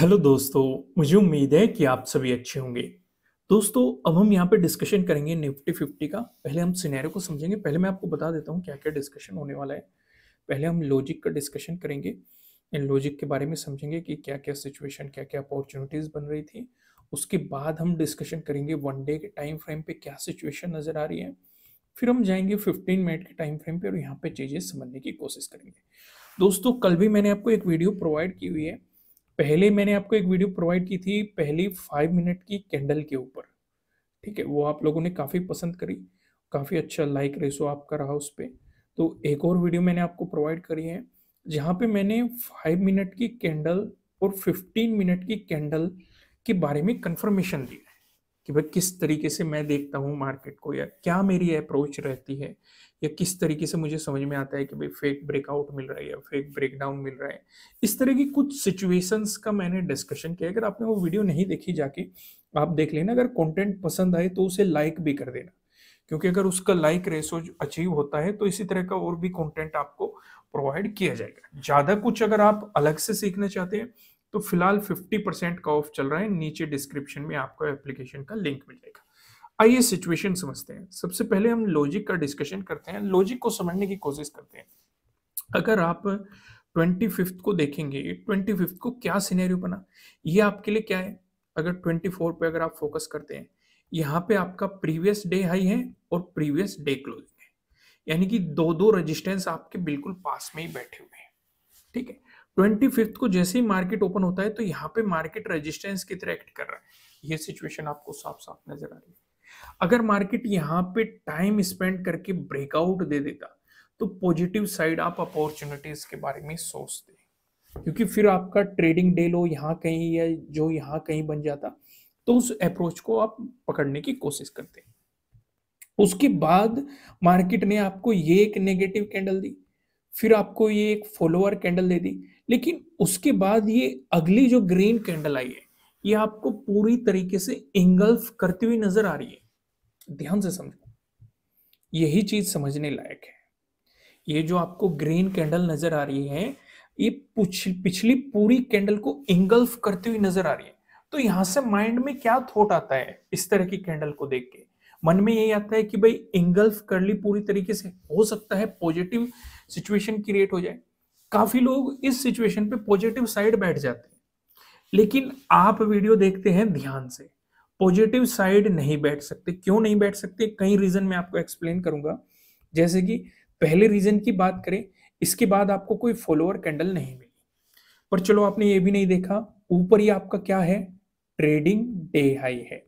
Hello दोस्तों। मुझे उम्मीद है कि आप सभी अच्छे होंगे। दोस्तों, अब हम यहाँ पे डिस्कशन करेंगे निफ्टी 50 का। पहले हम सिनेरियो को समझेंगे। पहले मैं आपको बता देता हूँ क्या क्या डिस्कशन होने वाला है। पहले हम लॉजिक का डिस्कशन करेंगे। इन लॉजिक के बारे में समझेंगे कि क्या क्या सिचुएशन, क्या क्या अपॉर्चुनिटीज बन रही थी। उसके बाद हम डिस्कशन करेंगे वन डे के टाइम फ्रेम पे क्या सिचुएशन नजर आ रही है। फिर हम जाएंगे 15 मिनट के टाइम फ्रेम पे और यहाँ पे चीजें समझने की कोशिश करेंगे। दोस्तों, कल भी मैंने आपको एक वीडियो प्रोवाइड की हुई है। पहले मैंने आपको एक वीडियो प्रोवाइड की थी पहली 5 मिनट की कैंडल के ऊपर। ठीक है, वो आप लोगों ने काफ़ी पसंद करी। काफ़ी अच्छा लाइक रेशो आपका रहा उस पर। तो एक और वीडियो मैंने आपको प्रोवाइड करी है जहाँ पे मैंने 5 मिनट की कैंडल और 15 मिनट की कैंडल के बारे में कंफर्मेशन दी है कि भाई किस तरीके से मैं देखता हूँ मार्केट को, या क्या मेरी अप्रोच रहती है, या किस तरीके से मुझे समझ में आता है कि भाई फेक ब्रेकआउट मिल रहा है या फेक ब्रेकडाउन मिल रहा है। इस तरह की कुछ सिचुएशंस का मैंने डिस्कशन किया। अगर आपने वो वीडियो नहीं देखी, जाके आप देख लेना। अगर कंटेंट पसंद आए तो उसे लाइक भी कर देना, क्योंकि अगर उसका लाइक रेशो अचीव होता है तो इसी तरह का और भी कंटेंट आपको प्रोवाइड किया जाएगा। ज़्यादा कुछ अगर आप अलग से सीखना चाहते हैं तो फिलहाल 50% का ऑफ चल रहा है। नीचे डिस्क्रिप्शन में आपको एप्लीकेशन का लिंक मिल जाएगा। आइए सिचुएशन समझते हैं। सबसे पहले हम लॉजिक का डिस्कशन करते हैं, लॉजिक को समझने की कोशिश करते हैं। अगर आप 25th को देखेंगे, 25th को क्या सिनेरियो बना, ये आपके लिए क्या है। अगर 24 पे अगर आप फोकस करते हैं, यहाँ पे आपका प्रीवियस डे हाई है और प्रीवियस डे क्लोजिंग है। यानी कि दो दो रेजिस्टेंस आपके बिल्कुल पास में ही बैठे हुए हैं। ठीक है, 25th को जैसे ही मार्केट ओपन होता है तो यहाँ पे मार्केट रेजिस्टेंस की तरह एक्ट कर रहा है। ये सिचुएशन आपको साफ साफ नजर आ रही है। अगर मार्केट यहाँ पे टाइम स्पेंड करके ब्रेकआउट दे देता तो पॉजिटिव साइड आप अपॉर्चुनिटीज के बारे में सोचते, क्योंकि फिर आपका ट्रेडिंग डे लो यहाँ कहीं या जो यहाँ कहीं बन जाता, तो उस अप्रोच को आप पकड़ने की कोशिश करते। उसके बाद मार्केट ने आपको ये एक नेगेटिव कैंडल दी, फिर आपको ये एक फॉलोअर कैंडल दे दी, लेकिन उसके बाद ये अगली जो ग्रीन कैंडल आई है ये आपको पूरी तरीके से इंगल्फ करती हुई नजर आ रही है। ध्यान से समझो, यही चीज समझने लायक है। ये जो आपको ग्रीन कैंडल नजर आ रही है, ये पिछली पूरी कैंडल को इंगल्फ करती हुई नजर आ रही है। तो यहां से माइंड में क्या थॉट आता है इस तरह की कैंडल को देख के? मन में यही आता है कि भाई इंगल्फ कर ली पूरी तरीके से, हो सकता है पॉजिटिव सिचुएशन क्रिएट हो जाए। काफी लोग इस सिचुएशन पे पॉजिटिव साइड बैठ जाते हैं, लेकिन आप वीडियो देखते हैं ध्यान से, पॉजिटिव साइड नहीं बैठ सकते। क्यों नहीं बैठ सकते? कई रीजन मैं आपको एक्सप्लेन करूंगा। जैसे कि पहले रीजन की बात करें, इसके बाद आपको कोई फॉलोअर कैंडल नहीं मिली, पर चलो आपने ये भी नहीं देखा, ऊपर ही आपका क्या है, ट्रेडिंग डे हाई है।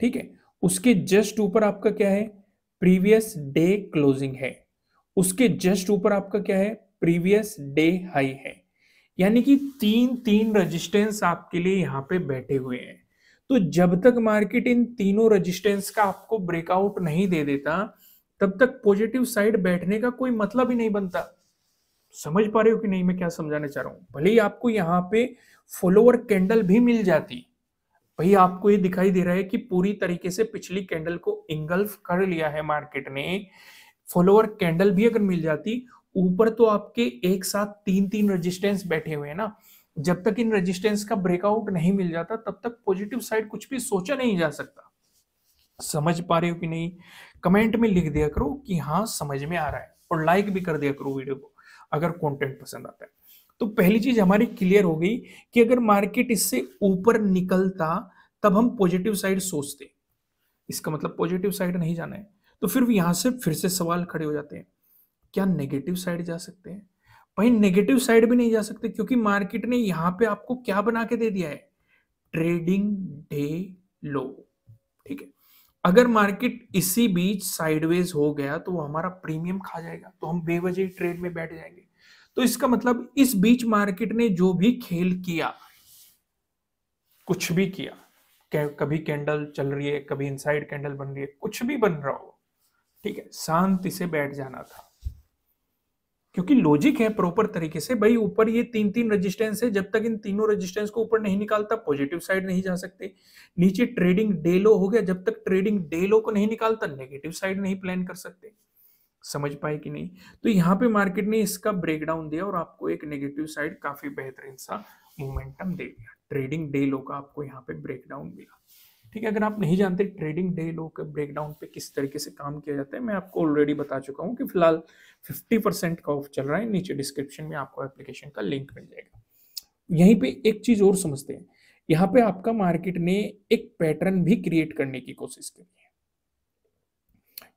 ठीक है, उसके जस्ट ऊपर आपका क्या है, प्रीवियस डे क्लोजिंग है। उसके जस्ट ऊपर आपका क्या है, प्रीवियस डे हाई है। यानी कि तीन तीन रेजिस्टेंस आपके लिए यहां पे बैठे हुए हैं। तो जब तक मार्केट इन तीनों रेजिस्टेंस का आपको ब्रेकआउट नहीं दे देता, तब तक पॉजिटिव साइड बैठने का कोई मतलब ही नहीं बनता। समझ पा रहे हो कि नहीं मैं क्या समझाना चाह रहा हूं? भले ही आपको यहाँ पे फॉलोअर कैंडल भी मिल जाती, भाई आपको ये दिखाई दे रहा है कि पूरी तरीके से पिछली कैंडल को इंगल्फ कर लिया है मार्केट ने, फॉलोअर कैंडल भी अगर मिल जाती, ऊपर तो आपके एक साथ तीन तीन रेजिस्टेंस बैठे हुए हैं ना। जब तक इन रेजिस्टेंस का ब्रेकआउट नहीं मिल जाता तब तक पॉजिटिव साइड कुछ भी सोचा नहीं जा सकता। समझ पा रहे हो कि नहीं? कमेंट में लिख दिया करो कि हाँ समझ में आ रहा है, और लाइक भी कर दिया करो वीडियो को अगर कंटेंट पसंद आता है। तो पहली चीज हमारी क्लियर हो गई कि अगर मार्केट इससे ऊपर निकलता तब हम पॉजिटिव साइड सोचते। इसका मतलब पॉजिटिव साइड नहीं जाना है। तो फिर यहां से फिर से सवाल खड़े हो जाते हैं, क्या नेगेटिव साइड जा सकते हैं? भाई नेगेटिव साइड भी नहीं जा सकते, क्योंकि मार्केट ने यहां पे आपको क्या बना के दे दिया है, ट्रेडिंग डे लो। ठीक है, अगर मार्केट इसी बीच साइडवेज हो गया तो वो हमारा प्रीमियम खा जाएगा, तो हम बेवजह ट्रेड में बैठ जाएंगे। तो इसका मतलब इस बीच मार्केट ने जो भी खेल किया, कुछ भी किया, कभी कैंडल चल रही है, कभी इनसाइड कैंडल बन रही है, कुछ भी बन रहा हो, ठीक है, शांति से बैठ जाना था। क्योंकि लॉजिक है प्रॉपर तरीके से, भाई ऊपर ये तीन तीन रेजिस्टेंस है, जब तक इन तीनों रेजिस्टेंस को ऊपर नहीं निकालता पॉजिटिव साइड नहीं जा सकते। नीचे ट्रेडिंग डे लो हो गया, जब तक ट्रेडिंग डे लो को नहीं निकालता नेगेटिव साइड नहीं प्लान कर सकते। समझ पाए कि नहीं? तो यहाँ पे मार्केट ने इसका ब्रेकडाउन दिया और आपको एक नेगेटिव साइड काफी बेहतरीन सा मोमेंटम दे दिया। ट्रेडिंग डे लो का आपको यहाँ पे ब्रेकडाउन मिला। ठीक है, अगर आप नहीं जानते ट्रेडिंग डे लो के ब्रेकडाउन पे किस तरीके से काम किया जाता है, मैं आपको ऑलरेडी बता चुका हूँ कि फिलहाल 50% का ऑफ चल रहा है। नीचे डिस्क्रिप्शन में आपको एप्लीकेशन का लिंक मिल जाएगा। यहीं पे एक चीज और समझते हैं, यहाँ पे आपका मार्केट ने एक पैटर्न भी क्रिएट करने की कोशिश करी है।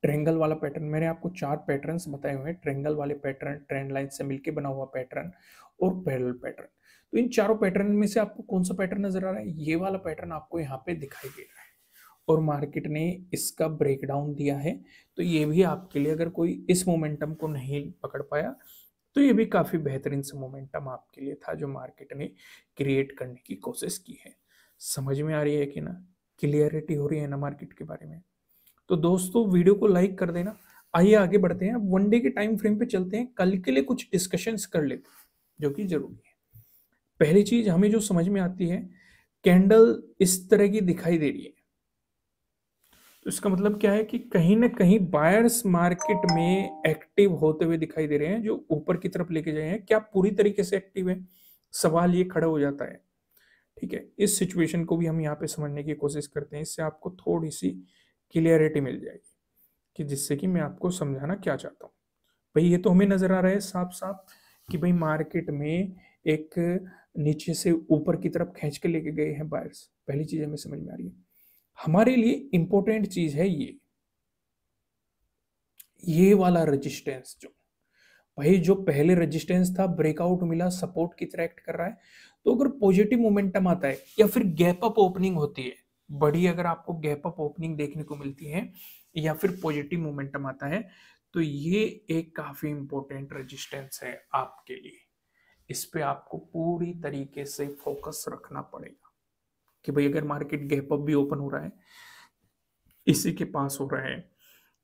ट्रेंगल वाला पैटर्न, मैंने आपको 4 पैटर्न्स बताए हुए हैं, ट्रेंगल वाले पैटर्न, ट्रेंड लाइन से मिलकर बना हुआ पैटर्न और पैरेलल पैटर्न। तो इन चारों पैटर्न में से आपको कौन सा पैटर्न नजर आ रहा है? ये वाला पैटर्न आपको यहाँ पे दिखाई दे रहा है और मार्केट ने इसका ब्रेकडाउन दिया है। तो ये भी आपके लिए, अगर कोई इस मोमेंटम को नहीं पकड़ पाया, तो ये भी काफी बेहतरीन सा मोमेंटम आपके लिए था जो मार्केट ने क्रिएट करने की कोशिश की है। समझ में आ रही है कि ना? क्लियरिटी हो रही है ना मार्केट के बारे में? तो दोस्तों वीडियो को लाइक कर देना। आइए आगे बढ़ते हैं, वन डे के टाइम फ्रेम पे चलते हैं, कल के लिए कुछ डिस्कशंस कर लेते हैं जो कि जरूरी है। पहली चीज हमें जो समझ में आती है, कैंडल इस तरह की दिखाई दे रही है, तो इसका मतलब क्या है कि कहीं ना कहीं बायर्स मार्केट में एक्टिव होते हुए दिखाई दे रहे हैं, जो ऊपर की तरफ लेके जाए हैं। क्या पूरी तरीके से एक्टिव है? सवाल ये खड़ा हो जाता है। ठीक है, इस सिचुएशन को भी हम यहाँ पे समझने की कोशिश करते हैं, इससे आपको थोड़ी सी क्लियरिटी मिल जाएगी कि जिससे कि मैं आपको समझाना क्या चाहता हूँ। भाई ये तो हमें नजर आ रहा है साफ साफ कि भाई मार्केट में एक नीचे से ऊपर की तरफ खींच के लेके गए हैं बायर्स। पहली चीज हमें समझ में आ रही है। हमारे लिए इंपॉर्टेंट चीज है ये वाला रेजिस्टेंस, जो भाई जो पहले रेजिस्टेंस था ब्रेकआउट मिला, सपोर्ट की तरह एक्ट कर रहा है। तो अगर पॉजिटिव मोमेंटम आता है या फिर गैप अप ओपनिंग होती है बड़ी, अगर आपको गैप अप ओपनिंग देखने को मिलती है या फिर पॉजिटिव मोमेंटम आता है, तो ये एक काफी इंपॉर्टेंट रेजिस्टेंस है आपके लिए। इस पे आपको पूरी तरीके से फोकस रखना पड़ेगा कि भाई अगर मार्केट गैप अप भी ओपन हो रहा है, इसी के पास हो रहा है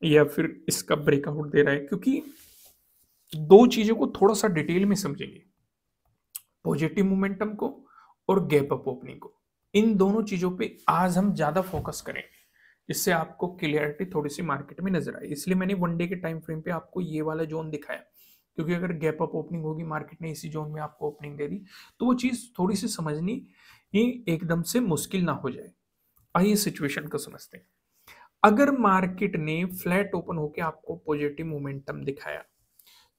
या फिर इसका ब्रेकआउट दे रहा है, क्योंकि दो चीजों को थोड़ा सा डिटेल में समझेंगे, पॉजिटिव मोमेंटम को और गैप अप ओपनिंग को। इन दोनों चीजों पे आज हम ज्यादा फोकस करेंगे, जिससे आपको क्लियरिटी थोड़ी सी मार्केट में नजर आए। इसलिए मैंने वन डे के टाइम फ्रेम पे आपको ये वाला जोन दिखाया, क्योंकि अगर गैप अप ओपनिंग होगी, मार्केट ने इसी जोन में आपको ओपनिंग दे दी, तो वो चीज थोड़ी सी समझनी ही एकदम से मुश्किल ना हो जाए। आइए सिचुएशन को समझते हैं। अगर मार्केट ने फ्लैट ओपन होकर आपको पॉजिटिव मोमेंटम दिखाया,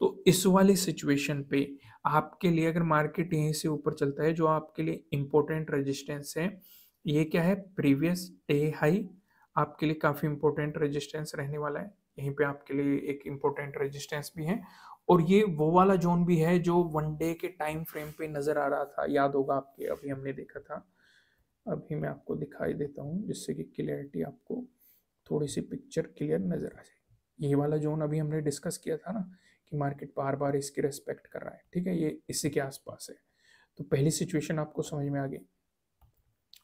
तो इस वाली सिचुएशन पे आपके लिए, अगर मार्केट यहीं से ऊपर चलता है, जो आपके लिए इंपॉर्टेंट रेजिस्टेंस है, ये क्या है? प्रीवियस डे हाई आपके लिए काफी इंपॉर्टेंट रेजिस्टेंस रहने वाला है। यहीं पे आपके लिए एक इंपॉर्टेंट रेजिस्टेंस भी है, और ये वो वाला जोन भी है जो वन डे के टाइम फ्रेम पे नजर आ रहा था, याद होगा आपके, अभी हमने देखा था। अभी मैं आपको दिखाई देता हूँ जिससे कि क्लियरिटी आपको थोड़ी सी पिक्चर क्लियर नजर आ जाए। ये वाला जोन अभी हमने डिस्कस किया था ना कि मार्केट बार बार इसकी रेस्पेक्ट कर रहा है। ठीक है, ये इसी के आसपास है। तो पहली सिचुएशन आपको समझ में आ गई।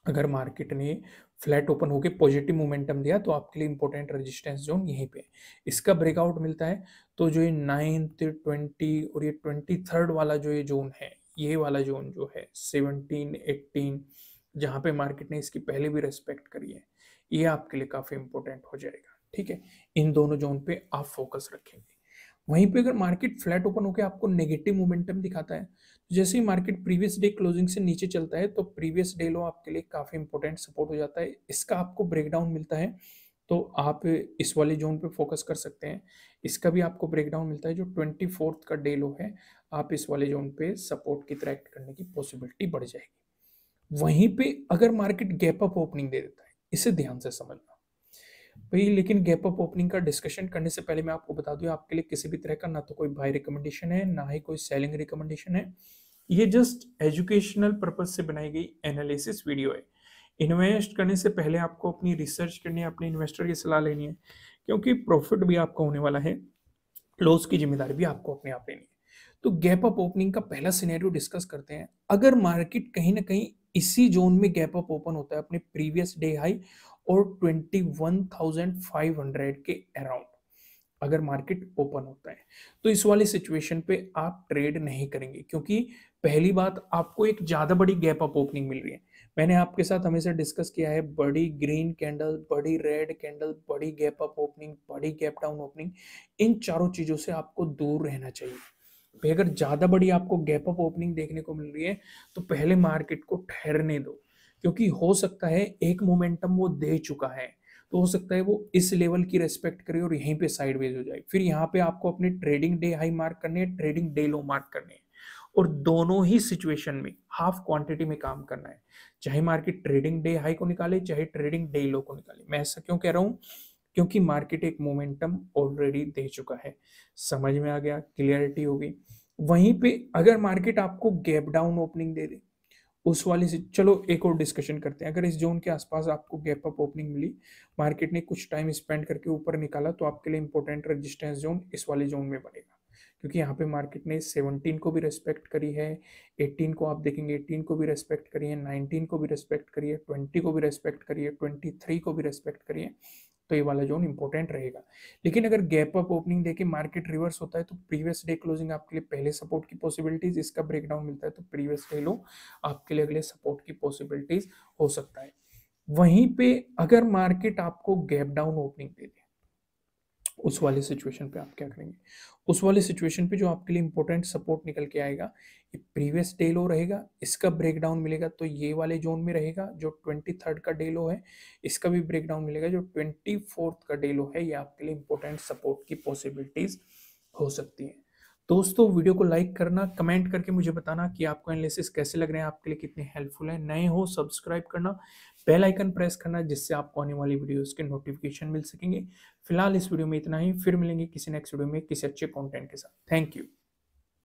अगर मार्केट ने फ्लैट ओपन होके पॉजिटिव मोमेंटम दिया, तो आपके लिए इंपॉर्टेंट रेजिस्टेंस जोन यहीं पे है। इसका ब्रेकआउट मिलता है तो जो ये 9th 20 और ये 23rd वाला जो ये जोन है, ये वाला जोन जो है 17 18, जहां पे मार्केट ने इसकी पहले भी रेस्पेक्ट करी है, ये आपके लिए काफी इंपॉर्टेंट हो जाएगा। ठीक है, इन दोनों जोन पे आप फोकस रखेंगे। वहीं पे अगर मार्केट फ्लैट ओपन होकर आपको नेगेटिव मोमेंटम दिखाता है, तो जैसे ही मार्केट प्रीवियस डे क्लोजिंग से नीचे चलता है, तो प्रीवियस डे लो आपके लिए काफी इंपॉर्टेंट सपोर्ट हो जाता है। इसका आपको ब्रेकडाउन मिलता है तो आप इस वाले जोन पे फोकस कर सकते हैं। इसका भी आपको ब्रेकडाउन मिलता है, जो 24th का डे लो है, आप इस वाले जोन पे सपोर्ट की तरह एक्ट करने की पॉसिबिलिटी बढ़ जाएगी। वहीं पे अगर मार्केट गैप अप ओपनिंग दे देता है, इसे ध्यान से समझना भाई। लेकिन गैप अप ओपनिंग का डिस्कशन करने से पहले मैं आपको बता दूं, आपके लिए किसी भी तरह का ना तो कोई बाय रिकमेंडेशन है, ना ही कोई सेलिंग रिकमेंडेशन है। ये जस्ट एजुकेशनल पर्पज से बनाई गई एनालिसिस वीडियो है। इन्वेस्ट करने से पहले आपको अपनी रिसर्च करनी है, अपने इन्वेस्टर की सलाह लेनी है, क्योंकि प्रॉफिट भी आपका होने वाला है, लॉस की जिम्मेदारी भी आपको अपने आप लेनी है। तो गैप अप ओपनिंग का पहला सिनेरियो डिस्कस करते हैं। अगर मार्केट कहीं ना कहीं इसी जोन में गैप अप ओपन होता है, अपने प्रीवियस डे हाई और 21,500 के अराउंड अगर मार्केट ओपन होता है, तो इस वाली सिचुएशन पे आप ट्रेड नहीं करेंगे, क्योंकि पहली बात, आपको एक ज्यादा बड़ी गैप अप ओपनिंग मिल रही है। मैंने आपके साथ हमेशा डिस्कस किया है, बड़ी ग्रीन कैंडल, बड़ी रेड कैंडल, बड़ी गैप अप ओपनिंग, बड़ी गैप डाउन ओपनिंग, इन चारों चीजों से आपको दूर रहना चाहिए। भाई अगर ज़्यादा बड़ी आपको गैप अप ओपनिंग देखने को मिल रही है तो पहले मार्केट को ठहरने दो, क्योंकि हो सकता है एक मोमेंटम वो दे चुका है, तो हो सकता है वो इस लेवल की रेस्पेक्ट करे और यहीं पे साइडवेज हो जाए। फिर यहाँ पे आपको अपने ट्रेडिंग डे हाई मार्क करने हैं, ट्रेडिंग डे लो मार्क करने हैं, और दोनों ही सिचुएशन में हाफ क्वांटिटी में काम करना है, चाहे मार्केट ट्रेडिंग डे हाई को निकाले चाहे ट्रेडिंग डे लो को निकाले। मैं ऐसा क्यों कह रहा हूँ, क्योंकि मार्केट एक मोमेंटम ऑलरेडी दे चुका है। समझ में आ गया, क्लियरिटी होगी। वहीं पे अगर मार्केट आपको गैप डाउन ओपनिंग दे दे उस वाली से, चलो एक और डिस्कशन करते हैं। अगर इस जोन के आसपास आपको गैप अप ओपनिंग मिली, मार्केट ने कुछ टाइम स्पेंड करके ऊपर निकाला, तो आपके लिए इंपॉर्टेंट रेजिस्टेंस जोन इस वाले जोन में बनेगा, क्योंकि यहाँ पे मार्केट ने 17 को भी रेस्पेक्ट करी है, 18 को आप देखेंगे 18 को भी रेस्पेक्ट करी है, 19 को भी रेस्पेक्ट करी है, 20 को भी रेस्पेक्ट करी है, 23 को भी रेस्पेक्ट करी है। तो ये वाला जोन इंपॉर्टेंट रहेगा। लेकिन अगर गैप अप ओपनिंग देके मार्केट रिवर्स होता है तो प्रीवियस डे क्लोजिंग आपके लिए पहले सपोर्ट की पॉसिबिलिटीज, इसका ब्रेकडाउन मिलता है तो प्रीवियस डे लो आपके लिए अगले सपोर्ट की पॉसिबिलिटीज हो सकता है। वहीं पे अगर मार्केट आपको गैप डाउन ओपनिंग दे दे, उस वाले सिचुएशन पे आप क्या करेंगे? उस वाले सिचुएशन पे जो आपके लिए इंपॉर्टेंट सपोर्ट निकल के आएगा, ये प्रीवियस डे लो रहेगा, इसका ब्रेकडाउन मिलेगा तो ये वाले जोन में रहेगा जो 23rd का डे लो है, इसका भी ब्रेकडाउन मिलेगा जो 24th का डे लो है। ये आपके लिए इंपॉर्टेंट सपोर्ट की पॉसिबिलिटीज हो सकती है। दोस्तों वीडियो को लाइक करना, कमेंट करके मुझे बताना कि आपको एनालिसिस कैसे लग रहे हैं, आपके लिए कितने हेल्पफुल है। नए हो सब्सक्राइब करना, बेल आइकन प्रेस करना, जिससे आपको आने वाली वीडियोस के नोटिफिकेशन मिल सकेंगे। फिलहाल इस वीडियो में इतना ही, फिर मिलेंगे किसी नेक्स्ट वीडियो में किसी अच्छे कंटेंट के साथ। Thank you.